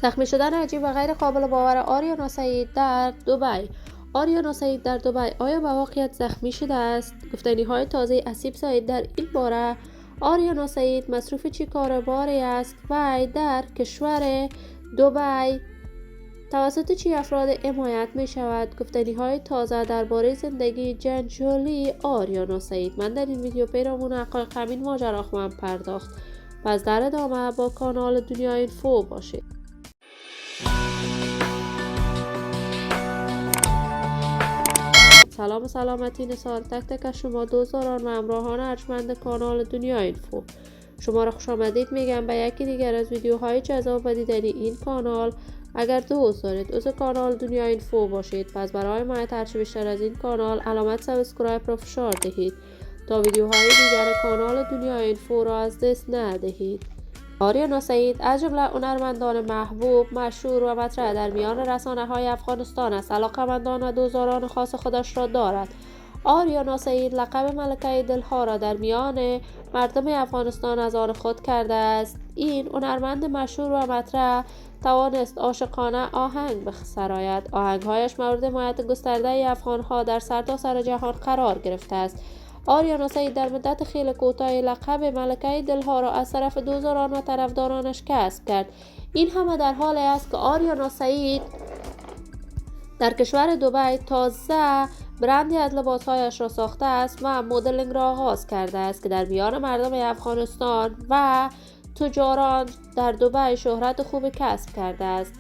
زخمی شدن عجیب و غیر قابل باور آریانا سعید در دبی. آریانا سعید در دبی آیا به واقعیت زخمی شده است؟ گفتنی‌های تازه اسیب سعید در این باره. آریانا سعید مصروف چی کارباری است و در کشور دبی توسط چی افراد حمایت می شود؟ گفتنی‌های تازه درباره زندگی جنجالی آریانا سعید. من در این ویدیو پیرامون حقایق همین ماجرا خواهم پرداخت. پس در ادامه با کانال دنیا اینفو باشید. سلام و سلامتی نثار تک تک شما دوستداران و همراهان ارجمند کانال دنیا اینفو. شما را خوش آمدید میگم به یکی دیگر از ویدیوهای جذاب و دیدنی این کانال. اگر دوست دارید عضو کانال دنیا اینفو باشید، پس برای حمایت هرچه بیشتر از این کانال علامت سابسکرایب را فشار دهید تا ویدیوهای دیگر کانال دنیا اینفو را از دست ندهید. آریانا سعید از جمله هنرمندان محبوب، مشهور و مطرح در میان رسانه‌های افغانستان است. علاقه‌مندان و دوستداران خاص خودش را دارد. آریانا سعید لقب ملکه دلها را در میان مردم افغانستان از آن خود کرده است. این هنرمند مشهور و مطرح توانست عاشقانه آهنگ بسراید. آهنگهایش مورد حمایت گسترده افغانها در سرتاسر جهان قرار گرفته است. آریانا سعید در مدت خیلی کوتاهی لقب ملکه دلها را از طرف دوستداران و طرفدارانش کسب کرد. این همه در حالی است که آریانا سعید در کشور دبی تازه برندی از لباسهایش را ساخته است و مدلینگ را آغاز کرده است که در میان مردم افغانستان و تجاران در دبی شهرت خوب کسب کرده است.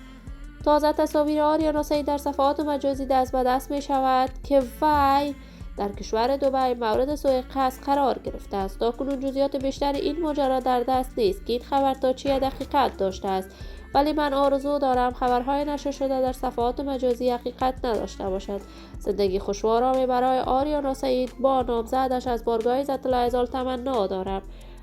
تازه تصاویر آریانا سعید در صفحات مجازی دست به دست می شود که وی در کشور دبی مورد سوء قصد قرار گرفته است. تاکنون جزئیات بیشتر این ماجرا در دست نیست که این خبر تا چه حقیقت داشته است، ولی من آرزو دارم خبرهای نشر شده در صفحات مجازی حقیقت نداشته باشد. زندگی خوشوارانی برای آریانا سعید با نامزدش از بارگاه عزت الله تمنا دارم.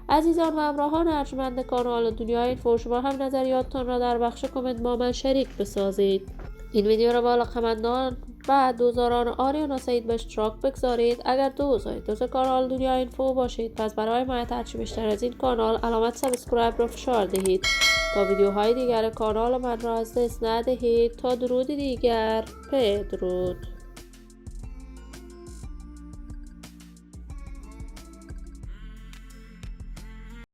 عزیزان و همراهان ارجمند کانال دنیا اینفو، شما هم نظریاتتان را در بخش کامنت با من شریک بسازید. این ویدیو را با علاقه‌مندان و دوستداران آریانا سعید به اشتراک بگذارید. اگر دوست دارید عضو کانال دنیا اینفو باشید، پس برای حمایت هرچه بیشتر از این کانال علامت سابسکرایب را فشار دهید تا ویدیوهای دیگر کانال من را از دست ندهید. تا درود دیگر، بدرود.